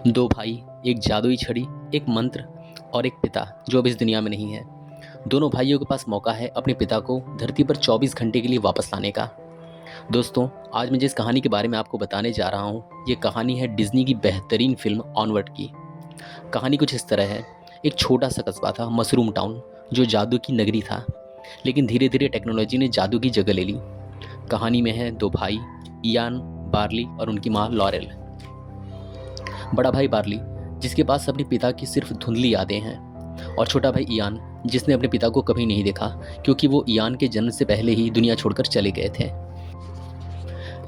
दो भाई, एक जादुई छड़ी, एक मंत्र और एक पिता जो अब इस दुनिया में नहीं है। दोनों भाइयों के पास मौका है अपने पिता को धरती पर 24 घंटे के लिए वापस लाने का। दोस्तों, आज मैं जिस कहानी के बारे में आपको बताने जा रहा हूँ, ये कहानी है डिज्नी की बेहतरीन फिल्म ऑनवर्ड की। कहानी कुछ इस तरह है। एक छोटा सा कस्बा था, मशरूम टाउन, जो जादू की नगरी था। लेकिन धीरे धीरे टेक्नोलॉजी ने जादू की जगह ले ली। कहानी में है दो भाई, इयान, बार्ली और उनकी माँ लॉरेल। बड़ा भाई बार्ली, जिसके पास अपने पिता की सिर्फ धुंधली यादें हैं, और छोटा भाई इयान, जिसने अपने पिता को कभी नहीं देखा क्योंकि वो इयान के जन्म से पहले ही दुनिया छोड़कर चले गए थे।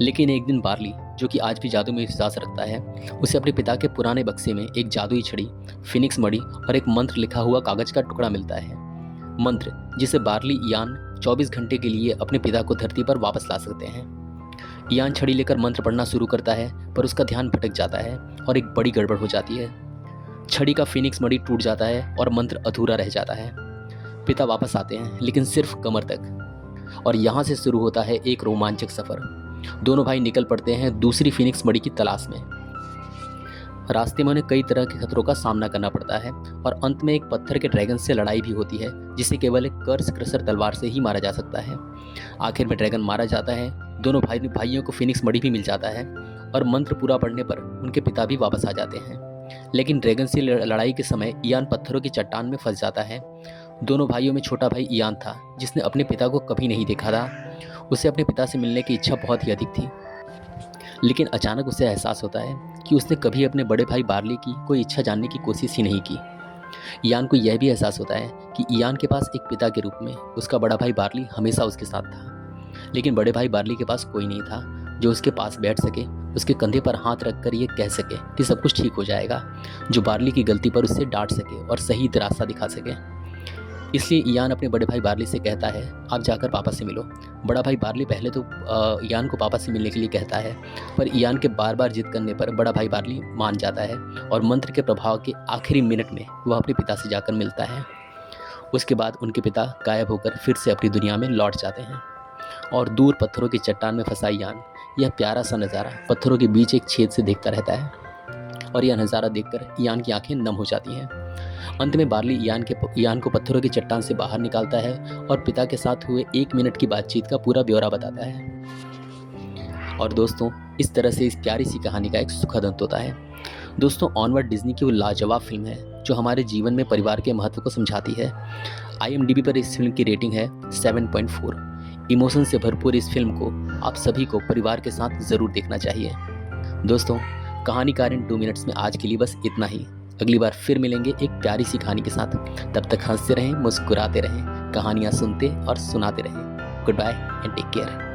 लेकिन एक दिन बार्ली, जो कि आज भी जादू में विश्वास रखता है, उसे अपने पिता के पुराने बक्से में एक जादुई छड़ी, फिनिक्स मणि और एक मंत्र लिखा हुआ कागज का टुकड़ा मिलता है। मंत्र जिसे बार्ली इयान 24 घंटे के लिए अपने पिता को धरती पर वापस ला सकते हैं। इयान छड़ी लेकर मंत्र पढ़ना शुरू करता है, पर उसका ध्यान भटक जाता है और एक बड़ी गड़बड़ हो जाती है। छड़ी का फिनिक्स मणि टूट जाता है और मंत्र अधूरा रह जाता है। पिता वापस आते हैं, लेकिन सिर्फ कमर तक। और यहाँ से शुरू होता है एक रोमांचक सफर। दोनों भाई निकल पड़ते हैं दूसरी फिनिक्स मणि की तलाश में। रास्ते में उन्हें कई तरह के खतरों का सामना करना पड़ता है और अंत में एक पत्थर के ड्रैगन से लड़ाई भी होती है, जिसे केवल एक कर्स क्रशर तलवार से ही मारा जा सकता है। आखिर में ड्रैगन मारा जाता है, दोनों भाइयों को फिनिक्स मणि भी मिल जाता है और मंत्र पूरा पढ़ने पर उनके पिता भी वापस आ जाते हैं। लेकिन ड्रैगन से लड़ाई के समय इयान पत्थरों की चट्टान में फंस जाता है। दोनों भाइयों में छोटा भाई इयान था, जिसने अपने पिता को कभी नहीं देखा था। उसे अपने पिता से मिलने की इच्छा बहुत ही अधिक थी। लेकिन अचानक उसे एहसास होता है कि उसने कभी अपने बड़े भाई बार्ली की कोई इच्छा जानने की कोशिश ही नहीं की। इयान को यह भी एहसास होता है कि इयान के पास एक पिता के रूप में उसका बड़ा भाई बार्ली हमेशा उसके साथ था। लेकिन बड़े भाई बार्ली के पास कोई नहीं था जो उसके पास बैठ सके, उसके कंधे पर हाथ रखकर ये कह सके कि सब कुछ ठीक हो जाएगा, जो बार्ली की गलती पर उससे डांट सके और सही रास्ता दिखा सके। इसलिए इयान अपने बड़े भाई बार्ली से कहता है, आप जाकर पापा से मिलो। बड़ा भाई बार्ली पहले तो इयान को पापा से मिलने के लिए कहता है, पर इयान के बार बार जिद करने पर बड़ा भाई बार्ली मान जाता है और मंत्र के प्रभाव के आखिरी मिनट में वह अपने पिता से जाकर मिलता है। उसके बाद उनके पिता गायब होकर फिर से अपनी दुनिया में लौट जाते हैं और दूर पत्थरों की चट्टान में फंसा इयान यह प्यारा सा नज़ारा पत्थरों के बीच एक छेद से देखता रहता है। और यह नज़ारा देखकर इयान की आंखें नम हो जाती हैं। अंत में बार्ली इयान को पत्थरों की चट्टान से बाहर निकालता है और पिता के साथ हुए 1 मिनट की बातचीत का पूरा ब्यौरा बताता है। और दोस्तों, इस तरह से इस प्यारी सी कहानी का एक सुखद अंत होता है। दोस्तों, ऑनवर्ड डिज्नी की वो लाजवाब फिल्म है जो हमारे जीवन में परिवार के महत्व को समझाती है। IMDb पर इस फिल्म की रेटिंग है 7.4। इमोशन से भरपूर इस फिल्म को आप सभी को परिवार के साथ ज़रूर देखना चाहिए। दोस्तों, कहानीकार इन 2 मिनट्स में आज के लिए बस इतना ही। अगली बार फिर मिलेंगे एक प्यारी सी कहानी के साथ। तब तक हंसते रहें, मुस्कुराते रहें, कहानियाँ सुनते और सुनाते रहें। Goodbye and take care.